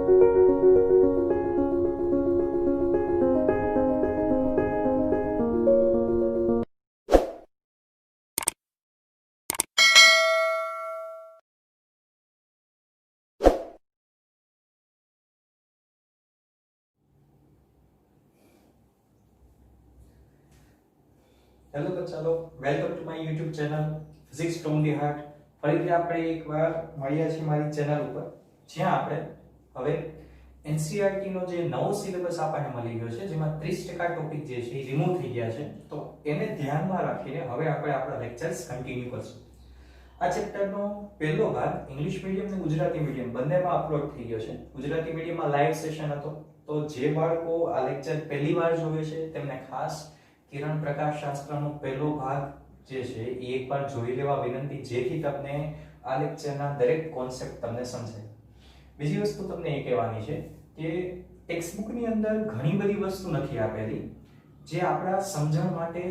Hello તો ચાલો welcome to my YouTube channel physics from the heart. ફરીથી આપણે એકવાર મળ્યા છીએ મારી ચેનલ ઉપર, જ્યાં આપણે હવે NCERT નો જે નવો સિલેબસ આપણને મળી ગયો છે, જેમાં 30% ટોપિક જે છે એ રિમૂવ થઈ ગયા છે. તો એને ધ્યાનમાં રાખીને હવે આપણે આપણા લેક્ચર્સ કન્ટિન્યુ કરશું. આ ચેપ્ટરનો પહેલો ભાગ ઇંગ્લિશ મીડિયમ અને ગુજરાતી મીડિયમ બંનેમાં અપલોડ થઈ ગયો છે. ગુજરાતી મીડિયમમાં લાઈવ સેશન હતો, તો જે બાળકો આ લેક્ચર પહેલી વાર જોવે છે તેમને ખાસ કિરણ પ્રકાશ શાસ્ત્રનો પહેલો ભાગ જે છે એ એકવાર જોઈ લેવા વિનંતી, જેથી તમને આ લેક્ચરના દરેક કોન્સેપ્ટ તમને સમજાય. બીજી વસ્તુ તમને એ કહેવાની છે કે ટેક્સ્ટ બુકની અંદર ઘણી બધી વસ્તુ નથી આપેલી જે આપણા સમજણ માટે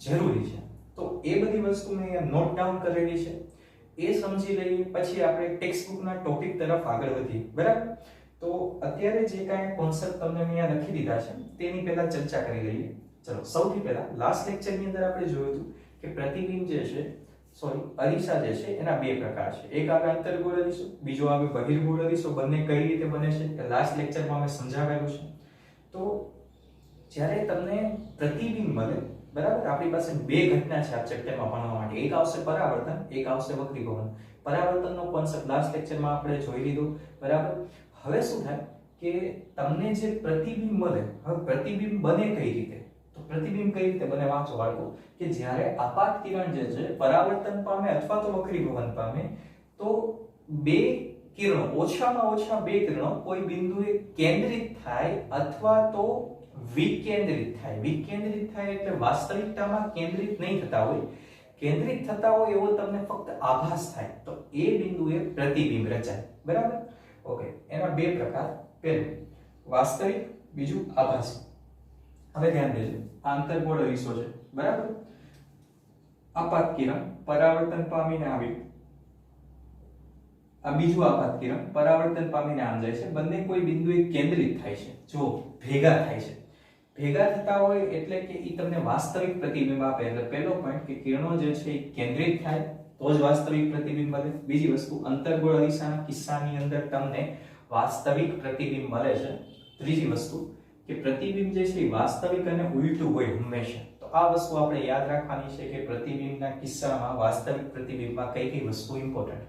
જરૂરી છે. તો એ બધી વસ્તુ મેં અહીંયા નોટ ડાઉન કરેલી છે, એ સમજી લઈએ પછી આપણે ટેક્સ્ટ બુકના ટોપિક તરફ આગળ વધીએ. બરાબર? તો અત્યારે જે કાંઈ કોન્સેપ્ટ તમને મેં અહીંયા લખી દીધા છે તેની પહેલા ચર્ચા કરી લઈએ. ચલો, સૌથી પહેલા લાસ્ટ લેક્ચરની અંદર આપણે જોયું હતું કે પ્રતિબિંબ જે છે અરીસા જે છે એના બે પ્રકાર છે. એક આવે અંતર્ગોળ અરીસો, બીજો આવે બહિર્ગોળ અરીસો. બંને કઈ રીતે બને છે કે લાસ્ટ લેક્ચરમાં અમે સમજાવેલું છે. તો જ્યારે તમને પ્રતિબિંબ મળે, બરાબર, આપણી પાસે બે ઘટના છે આ ચેપ્ટરમાં ભણવા માટે. એક આવશે પરાવર્તન, એક આવશે વક્રીભવન. પરાવર્તનનો કોન્સેપ્ટ લાસ્ટ લેક્ચરમાં આપણે જોઈ લીધો, બરાબર. હવે શું થાય કે તમને જે પ્રતિબિંબ મળે, હવે પ્રતિબિંબ બને કઈ રીતે? તો પ્રતિબિંબ કઈ રીતે બને વાંચો બાળકો, કે જ્યારે આપાત કિરણ જે છે પરાવર્તન પામે અથવા તો વક્રીભવન પામે, તો બે કિરણો, ઓછામાં ઓછા બે કિરણો કોઈ બિંદુએ કેન્દ્રિત થાય અથવા તો વિકેન્દ્રિત થાય. વિકેન્દ્રિત થાય એટલે વાસ્તવિકતામાં કેન્દ્રિત નહીં થતા હોય, કેન્દ્રિત થતા હોય એવો તમને ફક્ત આભાસ થાય, તો એ બિંદુએ પ્રતિબિંબ રચાય. બરાબર? ઓકે, એના બે પ્રકાર, પહેલું વાસ્તવિક, બીજું આભાસી. હવે ધ્યાન દેજો, આંતરગોળ અરીસો છે, બરાબર. આપાત કિરણ પરાવર્તન પામીને આવી, આ બીજું આપાત કિરણ પરાવર્તન પામીને આમ જાય છે. બંને કોઈ બિંદુએ કેન્દ્રિત થાય છે. જો ભેગા થાય છે, ભેગા થતા હોય એટલે કે ઈ તમને વાસ્તવિક પ્રતિબિંબ આપે. એટલે પહેલો પોઈન્ટ કે કિરણો જે છે એ કેન્દ્રિત થાય તો જ વાસ્તવિક પ્રતિબિંબ મળે. બીજી વસ્તુ, અંતર્ગોળ અરીસાના કિસ્સાની અંદર તમને વાસ્તવિક પ્રતિબિંબ મળે છે. ત્રીજી વસ્તુ કે પ્રતિબિંબ જે છે એ વાસ્તવિક અને ઉલટું હોય હંમેશા. તો આ વસ્તુ આપણે યાદ રાખવાની છે કે પ્રતિબિંબના કિસ્સામાં વાસ્તવિક પ્રતિબિંબમાં કઈ કઈ વસ્તુ ઇમ્પોર્ટન્ટ.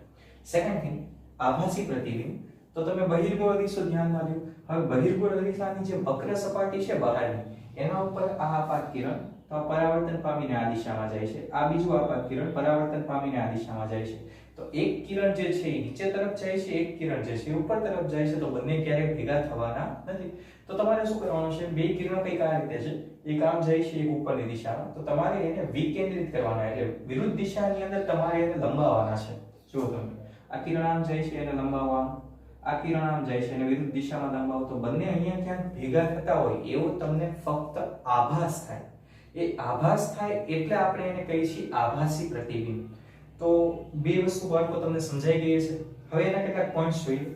સેકન્ડ થિંગ, આભાસી પ્રતિબિંબ. તો તમે બહિર્ગોળ અરીસો ધ્યાનમાં લ્યો. હવે બહિર્ગોળ અરીસાની જે વક્ર સપાટી છે બહારની, એના ઉપર આ આપાત કિરણ પરાવર્તન પામીને આ દિશામાં જાય છે, આ બીજું આપાત કિરણ પરાવર્તન પામીને આ દિશામાં જાય છે. તો એક કિરણ જે છે એ નીચે તરફ જાય છે, એક કિરણ જે છે એ ઉપર તરફ જાય છે. તો બંને ક્યારેય ભેગા થવાના નથી. તો તમારે શું કરવાનું છે? બે કિરણો કઈક આ રીતે છે, એક આમ જાય છે, એક ઉપરની દિશામાં. તો તમારે એને વિકેન્દ્રિત કરવાના, એટલે વિરુદ્ધ દિશાની અંદર તમારે એને લંબાવવાના છે. જુઓ તમે, આ કિરણ આમ જાય છે, એને લંબાવવાનું, આ કિરણ આમ જાય છે અને વિરુદ્ધ દિશામાં લંબાવો. તો બંને અહીંયા ક્યાંક ભેગા થતા હોય એવો તમને ફક્ત આભાસ થાય. એ આભાસ થાય એટલે આપણે એને કહીએ છીએ આભાસી પ્રતિબિંબ. તો બે વસ્તુ બાળકો તમને સમજાઈ ગઈ છે. હવે એના કેટલાક પોઈન્ટ્સ જોઈએ.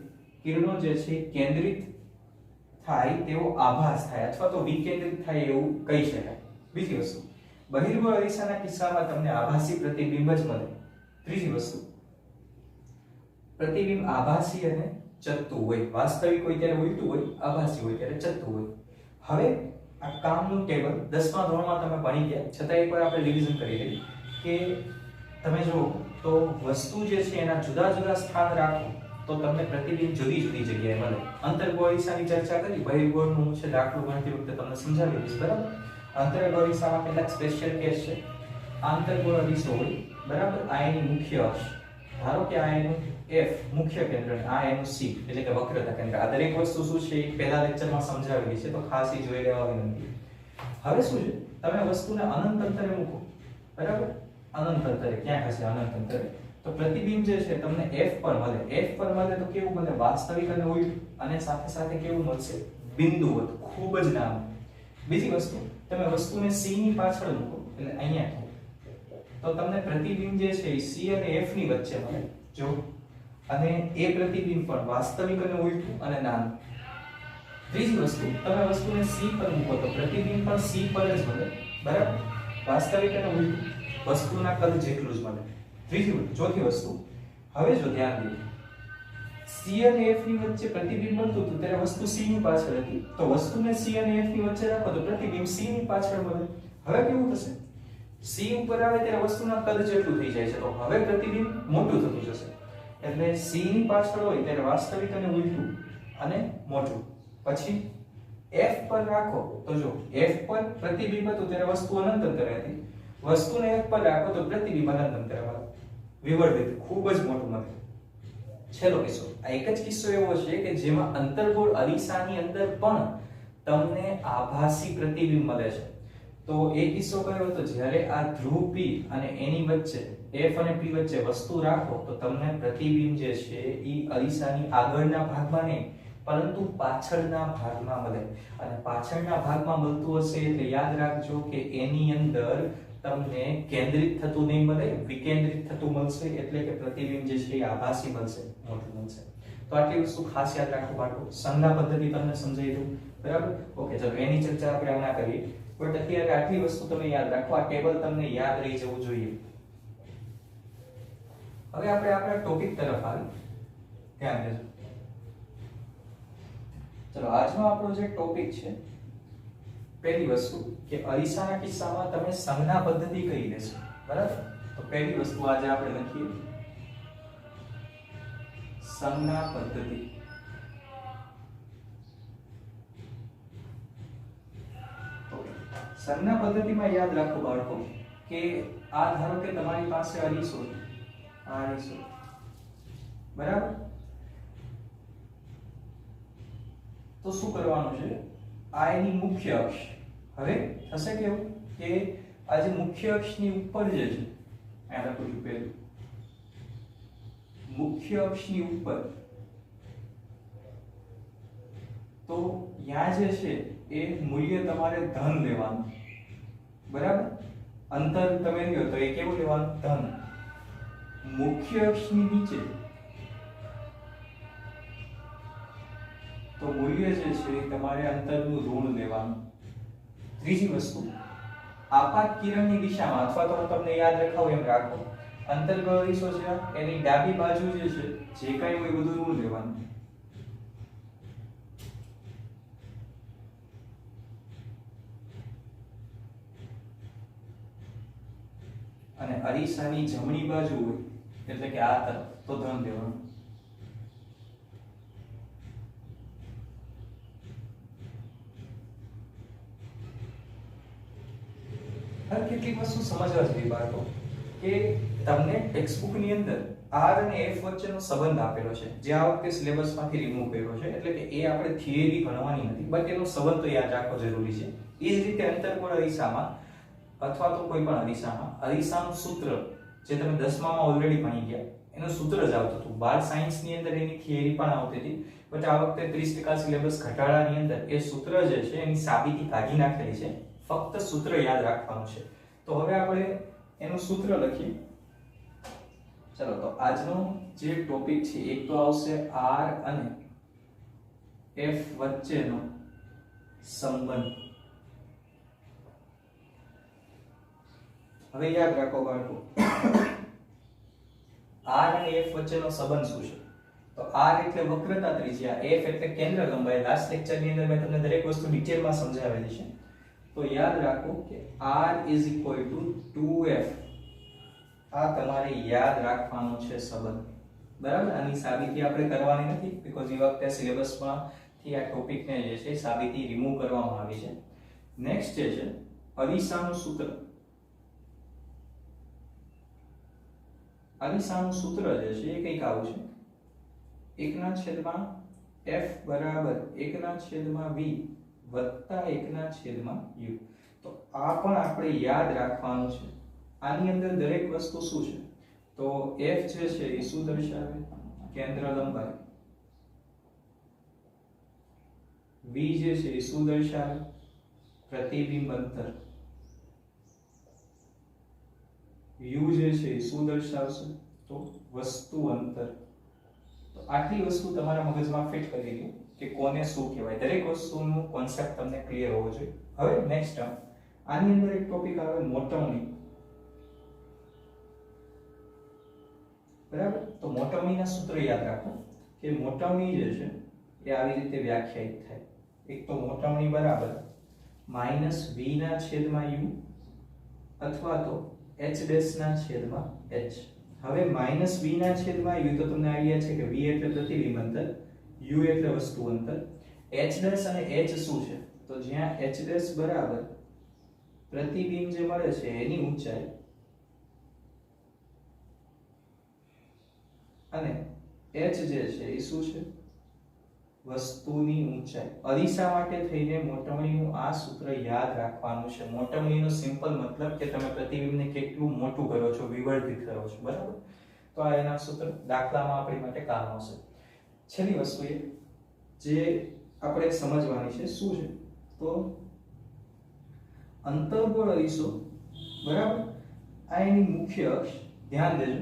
કિરણો જે છે કેન્દ્રિત થાય તેવો આભાસ થાય અથવા તો વિકેન્દ્રિત થાય એવું કહી શકાય. બીજી વસ્તુ, બહિર્ગોળ અરીસાના કિસ્સામાં તમને આભાસી પ્રતિબિંબ જ મળે. ત્રીજી વસ્તુ, પ્રતિબિંબ આભાસી અને ચત્તુ હોય. વાસ્તવિક હોય ત્યારે ઉલટું હોય, આભાસી હોય ત્યારે ચત્તુ હોય. હવે આ કામનું ટેબલ 10મા ધોરણમાં તમે ભણી ગયા, છતાં એકવાર આપણે રિવિઝન કરી લઈએ કે તમે જુઓ તો વસ્તુ જે છે એના જુદા જુદા સ્થાન રાખો તો તમને પ્રતિબિંબ જુદી જુદી જગ્યાએ મળે. અંતર્ગોળ અરીસાની ચર્ચા કરી, બહિર્ગોળનું છે દાખલો ગણતી વખતે તમને સમજાવી દઈશ, બરાબર. અંતર્ગોળ અરીસામાં કેટલાક સ્પેશિયલ કેસ છે. અંતર્ગોળ અરીસો હોય, બરાબર, આ એની મુખ્ય અક્ષ, ધારો કે આ એનું F મુખ્ય કેન્દ્ર, આ એનું C એટલે કે વક્રતા કેન્દ્ર. આ દરેક વસ્તુ શું છે એ પહેલા લેક્ચરમાં સમજાવેલી છે, તો ખાસ એ જોઈ લેવા વિનંતી. હવે શું છે, તમે વસ્તુને અનંત અંતરે મૂકો, બરાબર. અનંત અંતરે ક્યાં હશે? અનંત અંતરે. તો પ્રતિબિંબ જે છે તમને F પર મળે. F પર મળે તો કેવું મળે? વાસ્તવિક અને ઉલટું, અને સાથે સાથે કેવું મળશે? બિંદુવત, ખૂબ જ નાનું. બીજી વસ્તુ, તમે વસ્તુને C ની પાછળ મૂકો એટલે અહીંયા તો તમને પ્રતિબિંબ જે છે એ C અને F ની વચ્ચે મળે. જો અને એ પ્રતિબિંબ પણ વાસ્તવિક અને ઉલટું અને નાનું. ત્રીજી વસ્તુ, તમે વસ્તુને C પર મૂકો તો પ્રતિબિંબ પણ C પર જ મળે, બરાબર? વાસ્તવિક અને ઉલટું વસ્તુના કદ જેટલું જ મળે. ચોથી વસ્તુ, હવે જો ધ્યાન દો, C અને F ની વચ્ચે પ્રતિબિંબ બનતું હતું ત્યારે વસ્તુ C ની પાછળ હતી, તો વસ્તુને C અને F ની વચ્ચે રાખો તો પ્રતિબિંબ C ની પાછળ મળે. હવે કેવું થશે? C ઉપર આવે ત્યારે વસ્તુના કદ જેટલું થઈ જાય છે, તો હવે પ્રતિબિંબ મોટું થતું જશે. એટલે C ની પાછળ હોય ત્યારે વાસ્તવિક અને ઉલટું અને મોટું. પછી F પર રાખો તો જો F પર પ્રતિબિંબ હતું ત્યારે વસ્તુ અનંત અંતરે હતી, વસ્તુને F પર રાખો તો પ્રતિબિંબ અનંત અંતરે મળે. વિવર્ધિત ખૂબ જ મોટું મળે. છેલ્લો કિસ્સો, આ એક જ કિસ્સો એવો છે કે જેમાં અંતર્ગોળ અરીસાની અંદર પણ તમને આભાસી પ્રતિબિંબ મળે છે. તો એ કિસ્સો કયો હતો? જ્યારે આ ધ્રુવ P અને એની વચ્ચે F અને P વચ્ચે વસ્તુ રાખો તો તમને પ્રતિબિંબ જે છે એ અરીસાની આગળના ભાગમાં નહીં પરંતુ પાછળના ભાગમાં મળે. અને પાછળના ભાગમાં મળતું હશે એટલે યાદ રાખજો કે એની અંદર તમને કેન્દ્રિત થતું નહીં મળે, વિકેન્દ્રિત થતું મળશે, એટલે કે પ્રતિબિંબ જે છે એ આભાસી મળશે, મોટું મળશે. તો આટલી વસ્તુ ખાસ યાદ રાખો બાળકો. સંજ્ઞા પદ્ધતિ તમને સમજાઈ દઉં, બરાબર? ઓકે, ચલો એની ચર્ચા આપણે હમણાં કરીએ. બટ અત્યારે આટલી વસ્તુ તમે યાદ રાખો, આ ટેબલ તમને યાદ રહી જવું જોઈએ. હવે આપણે આપણા ટોપિક તરફ આવી, ધ્યાન દેજો. ચલો આજનો આપણો જે ટોપિક છે, પહેલી વસ્તુ કે અરીસાના કિસ્સામાં તમે સંજ્ઞા પદ્ધતિ કઈ લેશો, બરાબર? તો પહેલી વસ્તુ આજે આપણે લખીએ સંજ્ઞા પદ્ધતિ. સંજ્ઞા પદ્ધતિમાં યાદ રાખો બાળકો કે આ ધારો કે તમારી પાસે અરીસો છે, આ અરીસો, બરાબર? તો શું કરવાનું છે? આ એની મુખ્ય અક્ષ. હવે થશે કેવું કે આ જે મુખ્ય અક્ષની ઉપર જે છે, આ લખું છું પહેલું, મુખ્ય અક્ષની ઉપર, તો ત્યાં જે છે એ મૂલ્ય તમારે ધન લેવાનું, બરાબર? અંતર તમે લ્યો તો એ કેવું લેવાનું? ધન. મુખ્ય અક્ષની નીચે તો મૂલ્ય જે છે તમારે અંતરનું ઋણ લેવાનું. ત્રીજી વસ્તુ, આપાત કિરણની દિશામાં, અથવા તો હું તમને યાદ રખાવું એમ રાખો, અંતર્ગોળ અરીસો છે એની ડાબી બાજુ જે છે જે કાંઈ હોય બધું ઋણ લેવાનું. અને અરીસાની જમણી બાજુ હોય એટલે કે આ તરફ તો ધન દેવાનું. હવે કેટલીક વસ્તુ સમજવા જેવી બાળકો કે તમને ટેક્સ્ટબુક ની અંદર R અને F વચ્ચેનો સંબંધ આપેલો છે, જે આ વખતે સિલેબસમાંથી રિમૂવ કર્યો છે, એટલે કે એ આપણે થિયરી ભણવાની નથી, બટ એનો સંબંધ તો યાદ રાખવો જરૂરી છે. એ જ રીતે અંતર્ગોળ અરીસામાં અથવા તો કોઈ પણ અરીસામાં અરીસાનું સૂત્ર જે તમે 10મામાં ઓલરેડી ભણી ગયા, એનું સૂત્ર જ આવતું હતું. 12 સાયન્સ ની અંદર એની થિયરી પણ આવતી હતી, બટ આ વખતે 30% સિલેબસ ઘટાડાની અંદર એ સૂત્ર જે છે એની સાબિતી કાઢી નાખેલી છે. ફક્ત સૂત્ર યાદ રાખવાનું છે. તો હવે આપણે એનું સૂત્ર લખીએ. ચલો, તો આજનો જે ટોપિક છે એક તો આવશે R અને F વચ્ચેનો સંબંધ. હવે યાદ રાખો બાળકો, R અને F વચ્ચેનો સંબંધ શું છે? તો R એટલે વક્રતા ત્રિજ્યા, F એટલે કેન્દ્ર લંબાઈ. લાસ્ટ લેક્ચર ની અંદર મેં તમને દરેક વસ્તુ ડિટેલમાં સમજાવેલી છે. તો યાદ રાખો કે R is equal to 2F. આ તમારે યાદ રાખવાનું છે સંબંધ, બરાબર? આની સાબિતી આપણે કરવાની નથી, બીકોઝ એ વખતે સિલેબસમાં થી આ ટોપિકને જે છે સાબિતી રિમૂવ કરવામાં આવી છે. નેક્સ્ટ જે છે અરીસાનું સૂત્ર. અરીસાનું સૂત્ર જે છે એ કંઈક આવું છે, 1/f બરાબર 1/v વત્તા 1/u. તો આ પણ આપણે યાદ રાખવાનું છે. આની અંદર દરેક વસ્તુ શું છે? તો f જે છે એ શું દર્શાવે? કેન્દ્ર લંબાઈ. v જે છે એ શું દર્શાવે? પ્રતિબિંબ અંતર. u જે છે એ શું દર્શાવશે? તો વસ્તુ અંતર. આટલી વસ્તુ તમારા મગજમાં ફિટ કરી લો કે કોને શું કહેવાય. દરેક વસ્તુનો કોન્સેપ્ટ તમને ક્લિયર હોવો જોઈએ. હવે નેક્સ્ટ ટર્મ, આની અંદર એક ટોપિક આવે મોટવણી. બરાબર, તો મોટવણીના સૂત્ર યાદ રાખો કે મોટવણી જે છે એ આવી રીતે વ્યાખ્યાયિત થાય. એક તો મોટવણી બરાબર -v ના છેદમાં u અથવા તો h ડેશ ના છેદમાં h. હવે -v ના છેદમાં u તો તમને આઈડિયા છે કે v એટલે પ્રતિબિંબ અંતર, u એટલે વસ્તુ અંતર, h ડેશ અને h શું છે? તો જ્યાં h ડેશ બરાબર પ્રતિબિંબ જે મળે છે એની ઊંચાઈ અને h જે છે એ શું છે? વસ્તુની ઊંચાઈ. અરીસા માટે થઈને મોટવણીનું આ સૂત્ર યાદ રાખવાનું છે. મોટવણીનો સિમ્પલ મતલબ કે તમે પ્રતિબિંબને કેટલું મોટું કરો છો, વિવર્ધિત કરો છો. બરાબર, તો આ એના સૂત્ર દાખલામાં આપણી માટે કામ આવશે. છેલ્લી વસ્તુ એ જે આપણે સમજવાની છે શું છે? તો અંતર્ગોળ અરીસો, બરાબર, આ એની મુખ્ય અક્ષ. ધ્યાન દેજો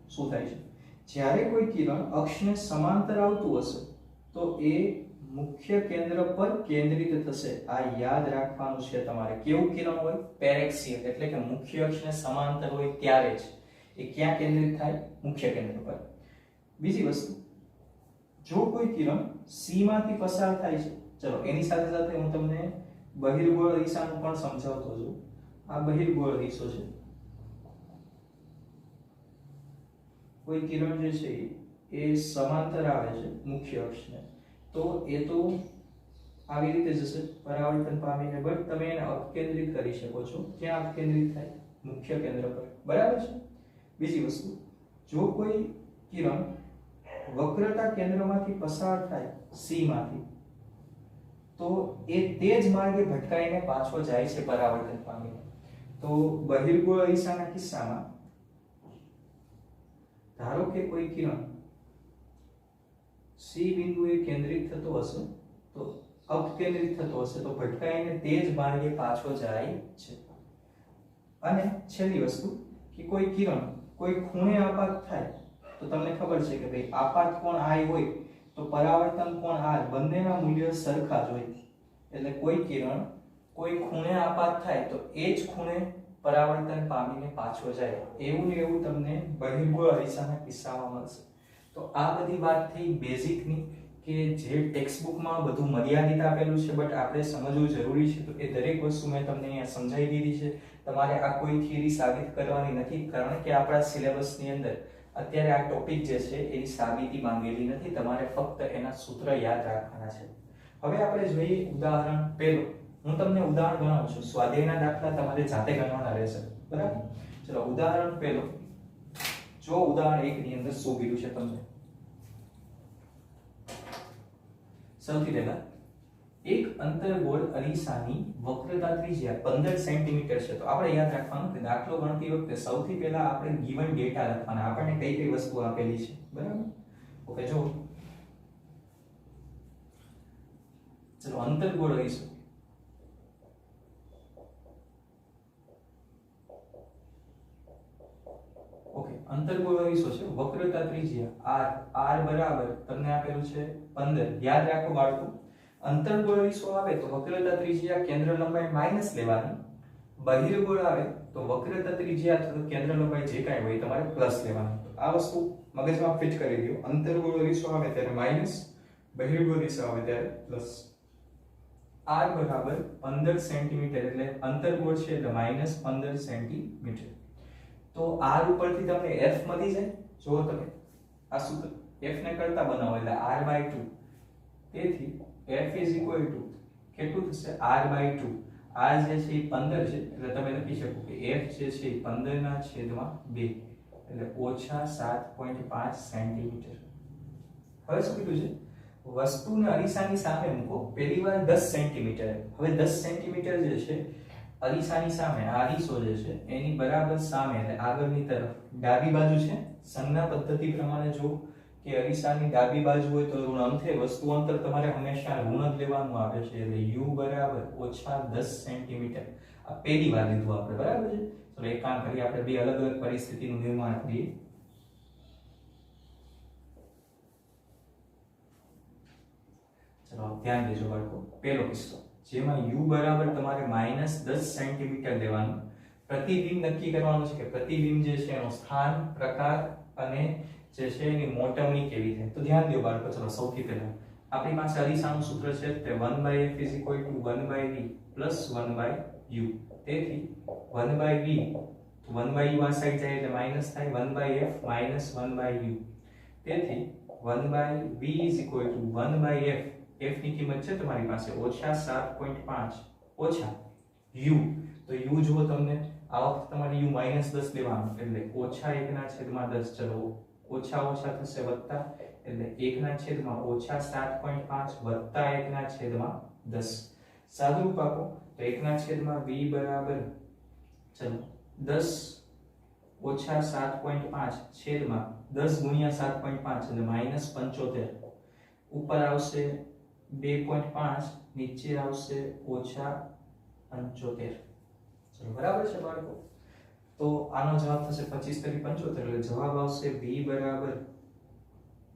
શું થાય છે. જ્યારે કોઈ કિરણ અક્ષને સમાંતર આવતું હશે તો એ મુખ્ય કેન્દ્ર પર કેન્દ્રિત થશે. આ યાદ રાખવાનું છે તમારે. કેવું કિરણ હોય? પેરેક્સિયલ, એટલે કે મુખ્ય અક્ષને સમાંતર હોય ત્યારે જ એ ક્યાં કેન્દ્રિત થાય? મુખ્ય કેન્દ્ર પર. બીજી વસ્તુ, જો કોઈ કિરણ C માંથી પસાર થાય છે, ચલો એની સાથે સાથે હું તમને બહિર્ગોળ અરીસાનું પણ સમજાવતો છું. આ બહિર્ગોળ અરીસો છે. કોઈ કિરણ જે છે એ સમાંતર આવે છે મુખ્ય અક્ષને, તો એ તો આવી રીતે જશે પરાવર્તન પામીને, બટ તમે એને અપકેન્દ્રિત કરી શકો છો. ક્યાં અપકેન્દ્રિત થાય? મુખ્ય કેન્દ્ર પર. બરાબર છે. બીજી વસ્તુ, જો કોઈ કિરણ વક્રતા કેન્દ્રમાંથી પસાર થાય C માંથી, તો એ તે જ માર્ગે ભટકાઈને પાછો જાય છે પરાવર્તન પામીને. તો બહિર્ગોળ અરીસાના કિસ્સામાં ધારો કે કોઈ કિરણ C બિંદુએ કેન્દ્રિત થતો હશે, તો અપકેન્દ્રિત થતો હશે, તો ભટકાઈને તે જ માર્ગે પાછો જાય છે. અને છેલ્લી વસ્તુ કે કોઈ કિરણ કોઈ ખૂણે આપાત થાય તો તમને ખબર છે કે ભાઈ આપાત કોણ I હોય તો પરાવર્તન કોણ R, બંનેના મૂલ્ય સરખા જ હોય. એટલે કોઈ કિરણ કોઈ ખૂણે આપાત થાય તો એ જ ખૂણે પરાવર્તન પામીને પાછો જાય. એવું ને એવું તમને બહિર્ગોળ અરીસાના કિસ્સામાં મળશે. તો આ બધી વાત થઈ બેઝિકની, કે જે ટેક્સ્ટ બુકમાં બધું મર્યાદિત આપેલું છે બટ આપણે સમજવું જરૂરી છે. તો એ દરેક વસ્તુ મેં તમને અહીંયા સમજાવી દીધી છે. તમારે આ કોઈ થિયરી સાબિત કરવાની નથી, કારણ કે આપણા સિલેબસની અંદર અત્યારે આ ટોપિક જે છે એની સાબિતી માંગેલી નથી. તમારે ફક્ત એના સૂત્ર યાદ રાખવાના છે. હવે આપણે જોઈએ ઉદાહરણ પહેલું. હું તમને ઉદાહરણ ગણાવું છું. સ્વાધ્યાયના દાખલા તમારે જાતે ગણવાના રહેશે. બરાબર, ચલો ઉદાહરણ પહેલું. જો ઉદાહરણ 1 ની અંદર શું કીધું છે તમને. સૌથી પહેલા એક અંતર્ગોળ અરીસાની વક્રતા ત્રિજ્યા 15 સેન્ટીમીટર છે. તો આપણે યાદ રાખવાનું કે દાખલો ગણતી વખતે સૌથી પહેલા આપણે ગિવન ડેટા લખવાના. આપણને કઈ કઈ વસ્તુ આપેલી છે. બરાબર, ઓકે. જો ચલો અંતર્ગોળ અરીસો, ઓકે, અંતર્ગોળ અરીસો છે. વક્રતા ત્રિજ્યા r બરાબર તમને આપેલું છે 15. યાદ રાખો બાળકો, અંતર્ગોળ અરીસો આવે તો વક્રતા ત્રિજ્યા કેન્દ્ર લંબાઈ માઈનસ લેવાની, બહિર્ગોળ આવે તો વક્રતા ત્રિજ્યા અથવા કેન્દ્ર લંબાઈ જે કાંઈ હોય તમારે પ્લસ લેવાની. આ વસ્તુ મગજમાં ફિટ કરી દો. અંતર્ગોળ અરીસો આવે ત્યારે માઈનસ, બહિર્ગોળ અરીસો આવે ત્યારે પ્લસ. r બરાબર 15 સેન્ટીમીટર એટલે અંતર્ગોળ છે એટલે -15 સેન્ટીમીટર. તો r ઉપરથી તમને f મળી જાય. જો તમે આ સૂત્ર f ને કરતા બનાવો એટલે r/2. તેથી f કેટલું થશે? r/2. r જે છે એ 15 છે એટલે તમે લખી શકો કે f જે છે એ 15/2 એટલે -7.5 સેન્ટીમીટર. હવે શું કીધું છે? વસ્તુને અરીસાની સામે મૂકો. પહેલી વાર 10 સેન્ટીમીટર. હવે 10 સેન્ટીમીટર જે છે અરીસાની સામે, આ અરીસો જે છે એની બરાબર સામે એટલે આગળની તરફ ડાબી બાજુ છે. સંજ્ઞા પદ્ધતિ પ્રમાણે જો કે અરીસાની ડાબી બાજુ હોય તો ઋણ અંતે વસ્તુ અંતર તમારે હંમેશા ઋણ જ લેવાનું આવે છે. એટલે u બરાબર -10 સેન્ટીમીટર. આ પહેલી વાર લીધું આપણે. બરાબર છે. તો એક કામ કરીએ, આપણે બે અલગ અલગ પરિસ્થિતિનું નિર્માણ કરીએ. ધ્યાન દેજો બાળકો, પહેલો કિસ્સો જેમાં u બરાબર તમારે -10 સેન્ટીમીટર લેવાનું, પ્રતિબિંબ નક્કી કરવાનું છે કે પ્રતિબિંબ જે છે એનું સ્થાન, પ્રકાર અને જે છે એની મોટવણી કેવી થાય. તો ધ્યાન દો બાળકો, ચલો સૌથી પહેલા આપણી પાસે અરીસાનું સૂત્ર છે તે 1/f = 1/v + 1/u. તેથી 1/v 1/u આ સાઈડ જાય એટલે માઈનસ થાય, 1/f - 1/u. તેથી 1/v = 1/f, f ની કિંમત છે તમારી પાસે -7.5 ઓછા u. તો u જુઓ તમને આ વખતે તમારે u -10 લેવાનું એટલે -1/10. ચલો ઓછા ઓછા થશે વત્તા એટલે 1/-7.5 વત્તા 1/10. સાદુરૂપ આપો તો 1/v બરાબર ચલો 10 ઓછા 7.5 છેદમાં 10 ગુણ્યા 7.5 એટલે -75. ઉપર આવશે 2.5, નીચે આવશે -75. ચલો બરાબર છે બાળકો. તો આનો જવાબ થશે 25 * 75 એટલે જવાબ આવશે v બરાબર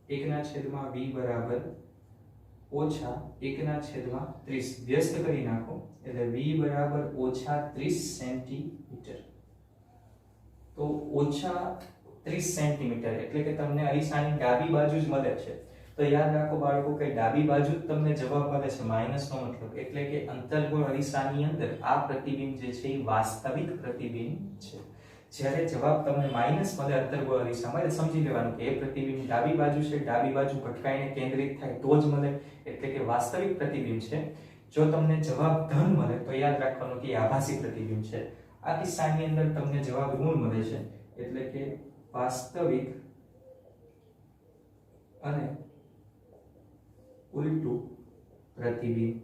1/v બરાબર -1/30. વ્યસ્ત કરી નાખો એટલે v બરાબર -30 સેન્ટીમીટર. તો -30 સેન્ટીમીટર એટલે કે તમને અરીસાની ડાબી બાજુ જ મળે છે. તો યાદ રાખો બાળકો કે ડાબી બાજુ જ તમને જવાબ મળે છે, માઈનસનો મતલબ એટલે કે અંતર્ગોળ અરીસાની અંદર આ પ્રતિબિંબ જે છે એ વાસ્તવિક પ્રતિબિંબ છે. જ્યારે જવાબ તમને માઈનસ મળે અંતર્ગોળ અરીસામાં એટલે સમજી લેવાનું કે એ પ્રતિબિંબ ડાબી બાજુ છે, ડાબી બાજુ ભટકાઈને કેન્દ્રિત થાય તો જ મળે એટલે કે વાસ્તવિક પ્રતિબિંબ છે. જો તમને જવાબ ધન મળે તો યાદ રાખવાનું કે આભાસી પ્રતિબિંબ છે. આ કિસ્સાની અંદર તમને જવાબ ઋણ મળે છે એટલે કે વાસ્તવિક અને ઉલટું પ્રતિબિંબ.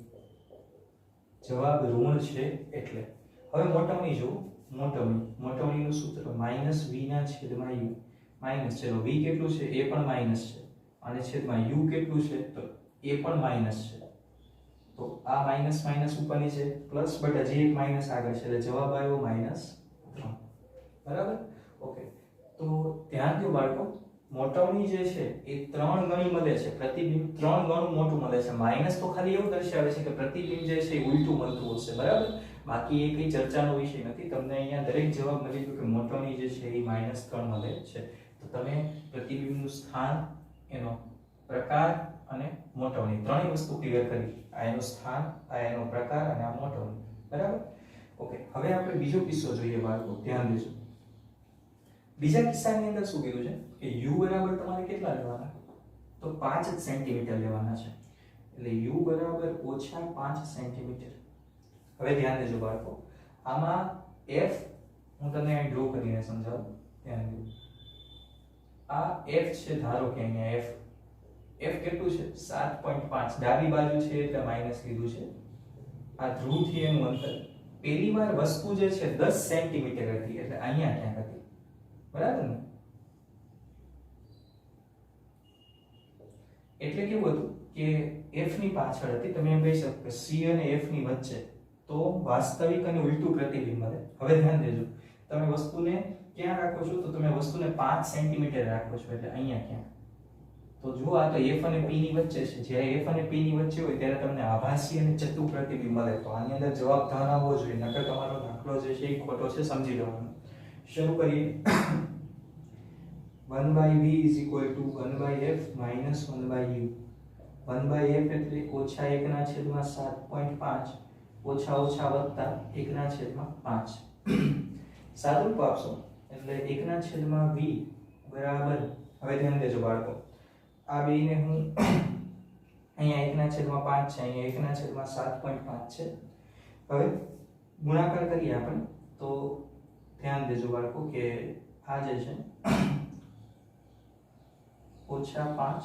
જવાબ ઋણ છે એટલે. હવે મોટવણી જો, મોટવણીનું સૂત્ર -v/u માઈનસ, ચલો v કેટલું છે એ પણ માઈનસ છે અને છેદમાં u કેટલું છે તો એ પણ માઈનસ છે. તો આ માઈનસ માઈનસ ઉપરની છે પ્લસ, બટ હજી એક માઈનસ આગળ છે એટલે જવાબ આવ્યો -3. બરાબર? ઓકે. તો ધ્યાન દો બાળકો, મોટવણી જે છે એ 3 ગણી મળે છે, પ્રતિબિંબ 3 ગણું મોટું મળે છે. માઈનસ તો ખાલી એવું દર્શાવે છે કે પ્રતિબિંબ જે છે એ ઉલટું મળતું હશે. બરાબર? બાકી એ કઈ ચર્ચાનો વિષય નથી. તમને અહીંયા દરેક જવાબ મળી ગયો કે મોટવણી જે છે એ -3 મળે છે. તો તમે પ્રતિબિંબનું સ્થાન, એનો પ્રકાર અને મોટવણી ત્રણેય વસ્તુ ક્લિયર કરી. આ એનું સ્થાન, આ એનો પ્રકાર અને આ મોટવણી. બરાબર? ઓકે. હવે આપણે બીજો કિસ્સો જોઈએ બાળકો, ધ્યાન દેજો. બીજા કિસ્સાની અંદર શું કીધું છે કે u બરાબર તમારે કેટલા લેવાના તો 5 સેન્ટીમીટર લેવાના છે એટલે u બરાબર -5 સેન્ટીમીટર. હવે ધ્યાન દેજો બાળકો, આમાં f હું તમને અહીં ડ્રો કરીને સમજાવું. ધ્યાન દેજો, આ f છે, ધારો કે અહીંયા f કેટલું છે 7.5. ડાબી બાજુ છે એટલે માઈનસ લીધું છે. આ ધ્રુવથી એનું અંતર, પહેલી વાર વસ્તુ જે છે 10 સેન્ટીમીટર હતી એટલે અહીંયા ક્યાંક હતી. બરાબર ને? એટલે કેવું હતું કે f ની પાછળ હતી, તમે એમ કહી શકો કે c અને f ની વચ્ચે. તો વાસ્તવિક અને ઉલટું પ્રતિબિંબ મળે. હવે ધ્યાન દેજો, તમે વસ્તુને ક્યાં રાખો છો તો તમે વસ્તુને 5 સેન્ટીમીટર રાખો છો એટલે અહીંયા ક્યાં. તો જો આ તો f અને p ની વચ્ચે છે. જ્યારે f અને p ની વચ્ચે હોય ત્યારે તમને આભાસી અને ચતુ પ્રતિબિંબ મળે. તો આની અંદર જવાબ ધન આવવો જોઈએ, નકર તમારો દાખલો જે છે એ ખોટો છે, સમજી લેવાનું. શરૂ કરીએ. 1/v = 1/f - 1/u. 1/f એટલે -1/7.5 ઓછા ઓછા વત્તા 1/5. સાદુરૂપ આપશો એટલે 1/v બરાબર, હવે ધ્યાન દેજો બાળકો, આ બેને હું અહીંયા 1/5 છે, અહીંયા 1/7.5 છે. હવે ગુણાકાર કરીએ આપણે તો ધ્યાન દેજો બાળકો કે આ જે છે -5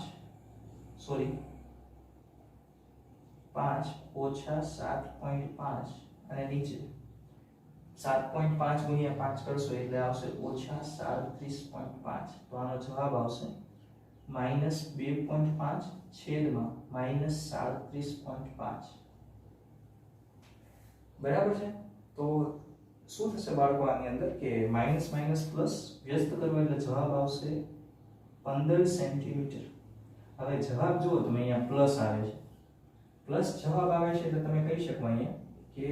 ઓછા 7.5 અને નીચે 7.5 ગુણ્યા 5 કરશો એટલે આવશે -37.5. તો આનો જવાબ આવશે -2.5 છેદમાં -37.5. બરાબર છે? તો શું થશે બાળકો આની અંદર કે માઈનસ માઈનસ પ્લસ વ્યસ્ત કરવો એટલે જવાબ આવશે 15 સેન્ટીમીટર. હવે જવાબ જુઓ તમે અહીંયા પ્લસ આવે છે, પ્લસ જવાબ આવે છે એટલે તમે કહી શકો અહીંયા કે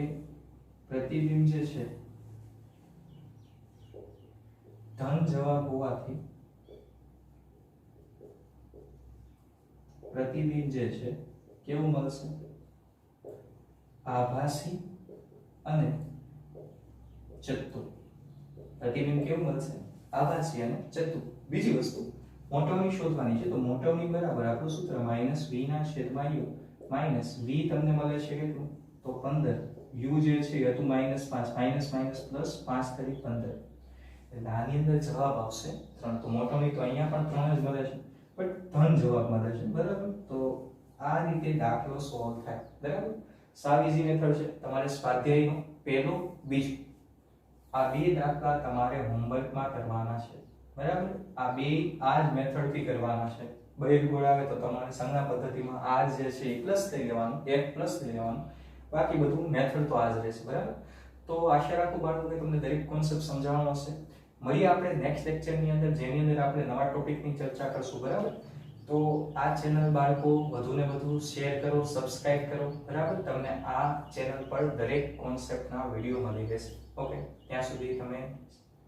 પ્રતિબિંબ જે છે ધન જવાબ હોવાથી પ્રતિબિંબ જે છે કેવું મળશે? આભાસી અને ચત્તુ. પ્રતિબિંબ કેવું મળશે? આભાસી અને ચત્તુ. બીજી વસ્તુ મોટવની શોધવાની છે, તો મોટવની બરાબર આપણું સૂત્ર -v ના છેદમાં u માઈનસ v તમને મળે છે કેટલું? તો 15. u જે છે એ હતું -5, માઈનસ માઈનસ પ્લસ 5 કરી 15. એટલે આની અંદર જવાબ આવશે 3. તો મોટવની તો અહીંયા પણ 3 જ મળે છે, બટ ધન જવાબ મળે છે, બરાબર? તો આ રીતે દાખલો સોલ્વ થાય, બરાબર? સાવ ઈઝી મેથડ છે. તમારે સ્વાધ્યાયનો પહેલો બીજો આ બે દાખલા તમારે હોમવર્કમાં કરવાના છે, બરાબર? આ બે આ જ મેથડથી કરવાના છે. બહિર્ગોળ આવે તો તમારે સંજ્ઞા પદ્ધતિમાં r જે છે એ પ્લસ લઈ લેવાનું, f પ્લસ લઈ લેવાનું, બાકી બધું મેથડ તો આ જ રહેશે, બરાબર? તો આશા રાખું બાળકો કે તમને દરેક કોન્સેપ્ટ સમજાવવાનો હશે. મળીએ આપણે નેક્સ્ટ લેક્ચરની અંદર, જેની અંદર આપણે નવા ટોપિકની ચર્ચા કરશું, બરાબર? તો આ ચેનલ બાળકો વધુને વધુ શેર કરો, સબસ્ક્રાઇબ કરો, બરાબર? તમને આ ચેનલ પર દરેક કોન્સેપ્ટના વિડીયો મળી રહેશે. ઓકે, ત્યાં સુધી તમે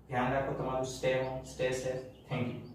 ધ્યાન રાખો તમારું. Stay home, stay safe. Thank you.